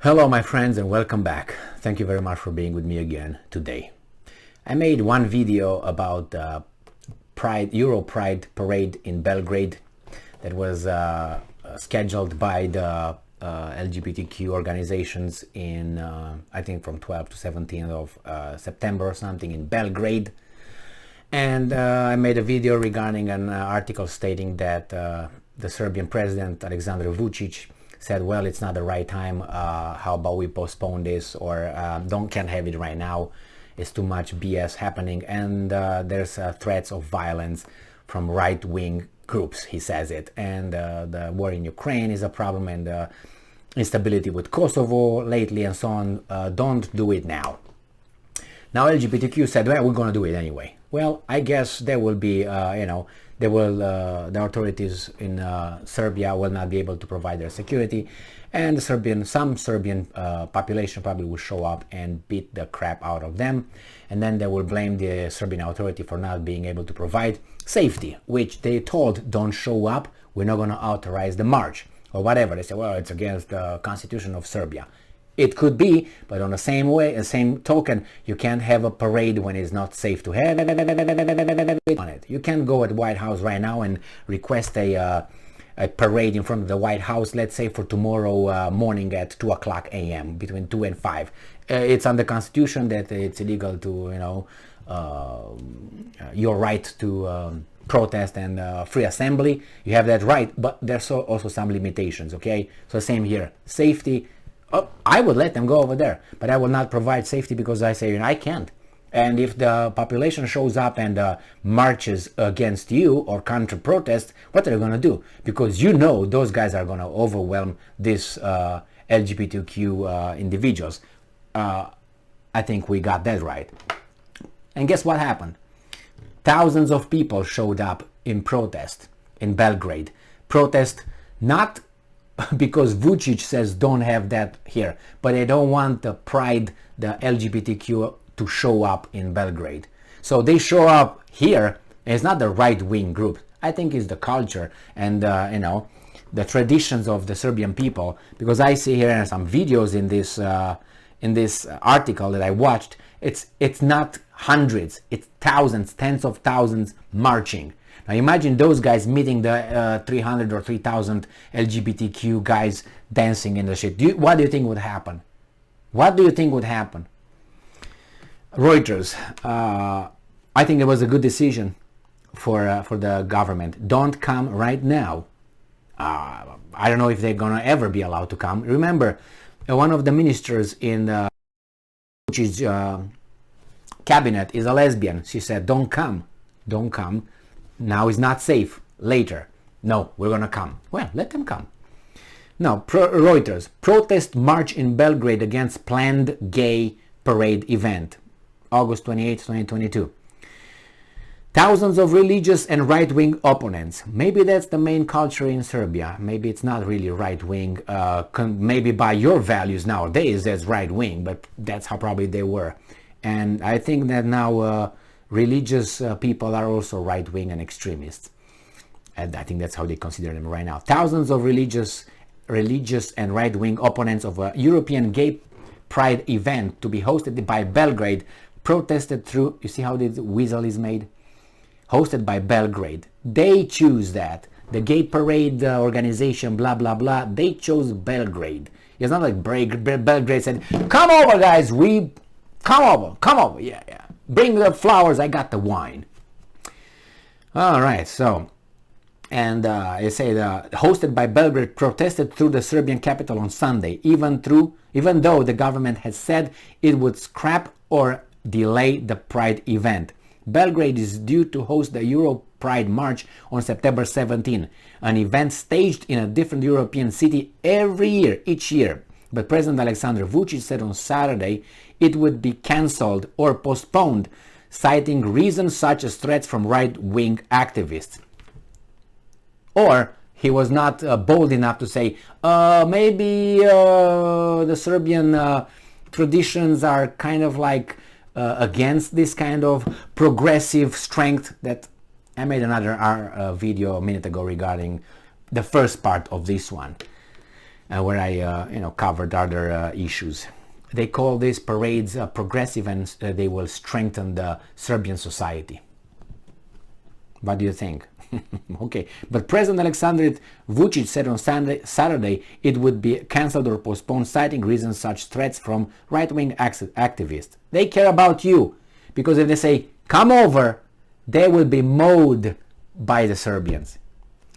Hello my friends and welcome back. Thank you very much for being with me again today. I made one video about EuroPride parade in Belgrade that was scheduled by the LGBTQ organizations in I think from 12 to 17th of September or something in Belgrade. And I made a video regarding an article stating that the Serbian president Aleksandar Vučić said, well, it's not the right time, how about we postpone this, or can't have it right now, it's too much BS happening, and there's threats of violence from right-wing groups, he says it, and the war in Ukraine is a problem, and instability with Kosovo lately and so on. Don't do it now. Now LGBTQ said, well, we're gonna do it anyway. Well, I guess there will be, the authorities in Serbia will not be able to provide their security, and some Serbian population probably will show up and beat the crap out of them, and then they will blame the Serbian authority for not being able to provide safety, which they told, don't show up, we're not going to authorize the march, or whatever. They say, well, it's against the constitution of Serbia. It could be, but on the same token, you can't have a parade when it's not safe to have it on it. You can't go at White House right now and request a parade in front of the White House, let's say for tomorrow morning at 2 o'clock a.m., between 2 and 5. It's on the Constitution that it's illegal to, your right to protest and free assembly. You have that right, but there's also some limitations, okay? So same here, safety. I would let them go over there, but I will not provide safety because I say I can't. And if the population shows up and marches against you or counter protest, what are you going to do? Because those guys are going to overwhelm this LGBTQ individuals. I think we got that right. And guess what happened? Thousands of people showed up in protest in Belgrade. Protest not because Vučić says don't have that here, but they don't want the pride, the LGBTQ to show up in Belgrade. So they show up here, and it's not the right-wing group. I think it's the culture and the traditions of the Serbian people, because I see here some videos in this article that I watched. It's not hundreds, it's thousands, tens of thousands marching. Now imagine those guys meeting the 300 or 3,000 LGBTQ guys dancing in the shit. What do you think would happen? What do you think would happen? Reuters, I think it was a good decision for the government. Don't come right now. I don't know if they're gonna ever be allowed to come. Remember, one of the ministers in the cabinet is a lesbian. She said, don't come, don't come. Now is not safe. Later. No, we're gonna come. Well, let them come. Now, Reuters. Protest march in Belgrade against planned gay parade event. August 28, 2022. Thousands of religious and right-wing opponents. Maybe that's the main culture in Serbia. Maybe it's not really right-wing. Maybe by your values nowadays that's right-wing, but that's how probably they were. And I think that now religious people are also right-wing and extremists, and I think that's how they consider them right now. Thousands of religious and right-wing opponents of a European gay pride event to be hosted by Belgrade protested through, you see how the weasel is made? Hosted by Belgrade. They choose that. The gay parade organization, blah, blah, blah, they chose Belgrade. It's not like Belgrade said, come over guys, come over, yeah. Bring the flowers, I got the wine. All right, so, and they say hosted by Belgrade protested through the Serbian capital on Sunday, even though the government has said it would scrap or delay the Pride event. Belgrade is due to host the EuroPride March on September 17, an event staged in a different European city each year. But President Aleksandar Vučić said on Saturday it would be cancelled or postponed, citing reasons such as threats from right-wing activists. Or he was not bold enough to say, maybe the Serbian traditions are kind of like against this kind of progressive strength that I made another video a minute ago regarding the first part of this one. where I covered other issues. They call these parades progressive, and they will strengthen the Serbian society. What do you think? Okay, but President Aleksandar Vučić said on Saturday it would be cancelled or postponed, citing reasons such threats from right-wing activists. They care about you, because if they say come over, they will be mowed by the Serbians.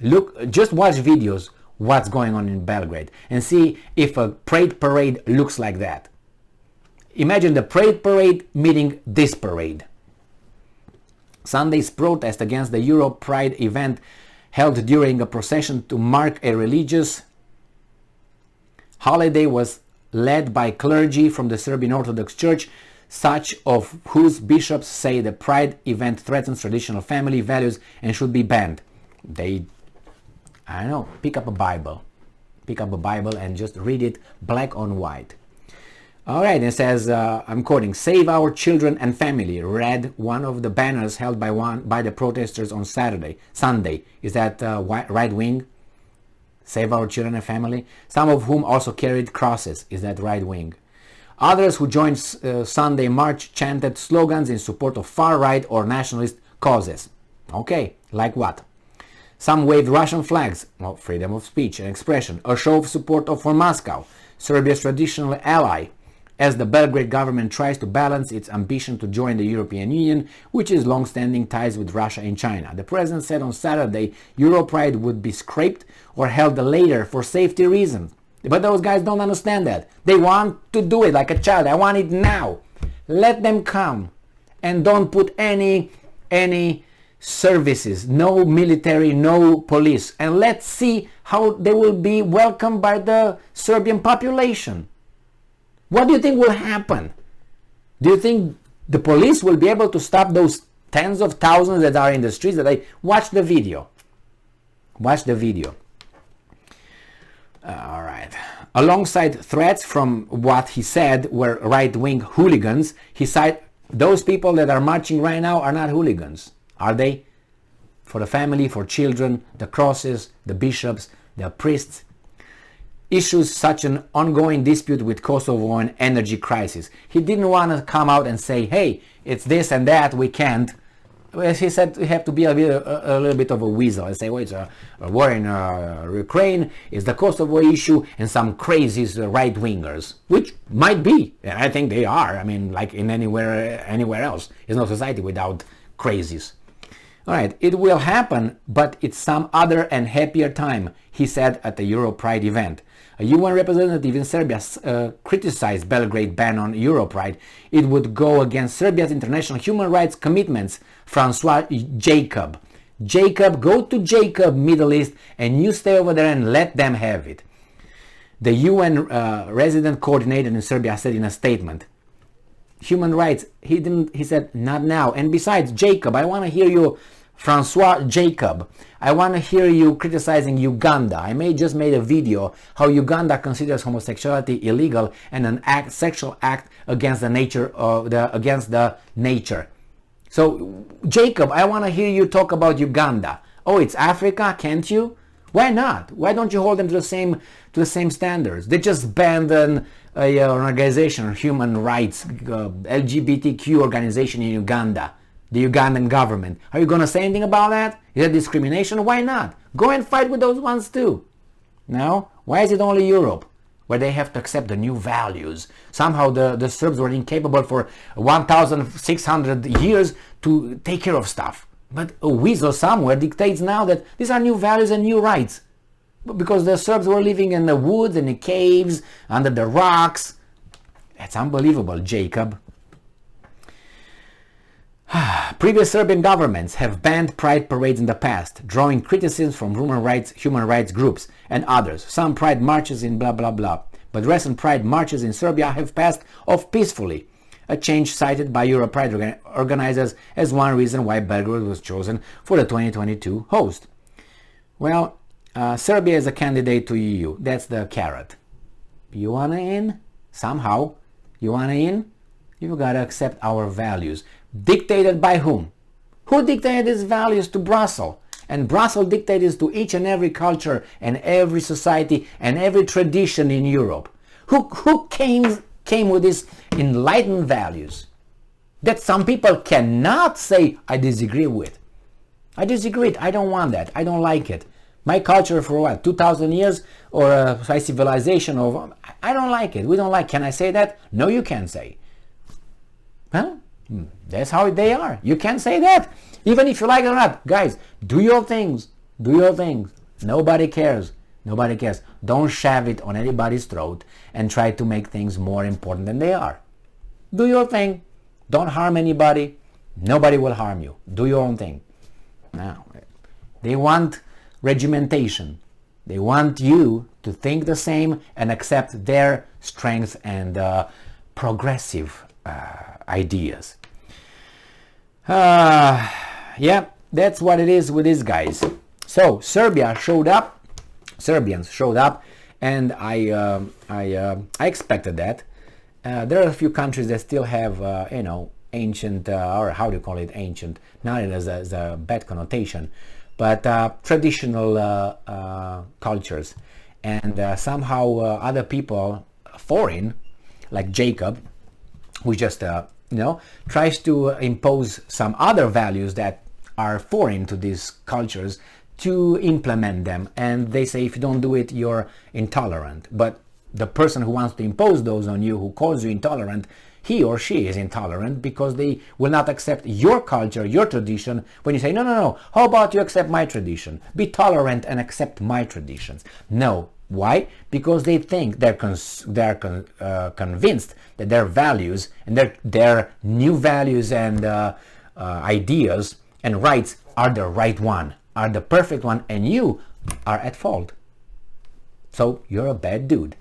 Look, just watch videos what's going on in Belgrade and see if a parade looks like that. Imagine the parade meeting this parade. Sunday's protest against the EuroPride event held during a procession to mark a religious holiday was led by clergy from the Serbian Orthodox Church, such of whose bishops say the Pride event threatens traditional family values and should be banned. I don't know, pick up a Bible and just read it black on white. All right, it says, I'm quoting, "Save our children and family," read one of the banners held by the protesters on Sunday. Is that right wing? Save our children and family. Some of whom also carried crosses. Is that right wing? Others who joined Sunday march chanted slogans in support of far-right or nationalist causes. Okay, like what? Some waved Russian flags, well, freedom of speech and expression, a show of support for Moscow, Serbia's traditional ally, as the Belgrade government tries to balance its ambition to join the European Union, which is long-standing ties with Russia and China. The president said on Saturday EuroPride would be scrapped or held later for safety reasons. But those guys don't understand that. They want to do it like a child. I want it now. Let them come. And don't put any services, no military, no police. And let's see how they will be welcomed by the Serbian population. What do you think will happen? Do you think the police will be able to stop those tens of thousands that are in the streets? Watch the video. Watch the video. All right. Alongside threats from what he said were right-wing hooligans, he said those people that are marching right now are not hooligans, are they? For the family, for children, the crosses, the bishops, the priests. Issues such an ongoing dispute with Kosovo and energy crisis. He didn't want to come out and say, hey, it's this and that, we can't. Well, he said we have to be a little bit of a weasel and say, well, it's a war in Ukraine, it's the Kosovo issue, and some crazy right-wingers, which might be, and I think they are. I mean, like in anywhere else. There's no society without crazies. All right, it will happen, but it's some other and happier time, he said at the EuroPride event. A UN representative in Serbia criticized Belgrade's ban on EuroPride. It would go against Serbia's international human rights commitments. Francois Jacob. Go to Jacob, Middle East, and you stay over there and let them have it. The UN resident coordinator in Serbia said in a statement, human rights, he said, not now. And besides, Jacob, I want to hear you, Francois Jacob, I want to hear you criticizing Uganda. I just made a video how Uganda considers homosexuality illegal and an sexual act against the nature. So, Jacob, I want to hear you talk about Uganda. Oh, it's Africa, can't you? Why not? Why don't you hold them to the same standards? They just banned an organization, human rights, LGBTQ organization in Uganda, the Ugandan government. Are you going to say anything about that? Is that discrimination? Why not? Go and fight with those ones too. No? Why is it only Europe, where they have to accept the new values? Somehow the Serbs were incapable for 1,600 years to take care of stuff. But a weasel somewhere dictates now that these are new values and new rights. Because the Serbs were living in the woods, in the caves, under the rocks. That's unbelievable, Jacob. Previous Serbian governments have banned pride parades in the past, drawing criticism from human rights groups and others. Some pride marches in blah blah blah. But recent pride marches in Serbia have passed off peacefully. A change cited by EuroPride organizers as one reason why Belgrade was chosen for the 2022 host. Well, Serbia is a candidate to EU. That's the carrot. You wanna in? Somehow. You wanna in? You gotta accept our values. Dictated by whom? Who dictated these values to Brussels? and Brussels dictates to each and every culture and every society and every tradition in Europe. Who came with these enlightened values that some people cannot say, I disagree with. I disagree. I don't want that. I don't like it. My culture for what, 2,000 years or a civilization of, I don't like it. We don't like. Can I say that? No, you can't say. Well, that's how they are. You can't say that. Even if you like it or not. Guys, do your things. Do your things. Nobody cares. Nobody cares. Don't shove it on anybody's throat and try to make things more important than they are. Do your thing. Don't harm anybody. Nobody will harm you. Do your own thing. Now, they want regimentation. They want you to think the same and accept their strengths and progressive ideas. Yeah, that's what it is with these guys. So Serbians showed up, and I expected that. There are a few countries that still have, ancient, or how do you call it, ancient, not as a bad connotation, but traditional cultures. And somehow other people, foreign, like Jacob, who just, tries to impose some other values that are foreign to these cultures to implement them. And they say, if you don't do it, you're intolerant. But the person who wants to impose those on you, who calls you intolerant, he or she is intolerant because they will not accept your culture, your tradition. When you say, no, how about you accept my tradition? Be tolerant and accept my traditions. No. Why? Because they think they're convinced that their values and their new values and ideas and rights are the right one, are the perfect one, and you are at fault. So you're a bad dude.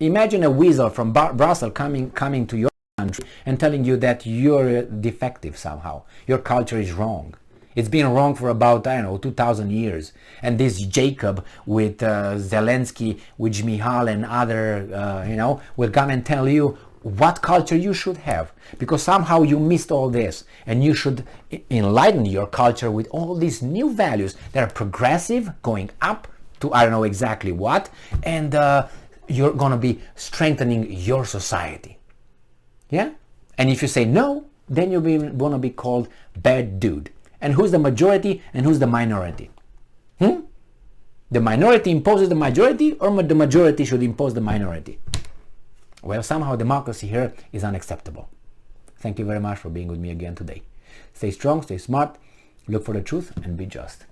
Imagine a weasel from Brussels coming to your country and telling you that you're defective somehow. Your culture is wrong. It's been wrong for about, 2,000 years. And this Jacob with Zelensky, with Mihal and other, will come and tell you what culture you should have. Because somehow you missed all this. And you should enlighten your culture with all these new values that are progressive, going up to I don't know exactly what. And you're going to be strengthening your society. Yeah? And if you say no, then you're going to be called bad dude. And who's the majority and who's the minority? The minority imposes the majority, or the majority should impose the minority? Well, somehow democracy here is unacceptable. Thank you very much for being with me again today. Stay strong, stay smart, look for the truth, and be just.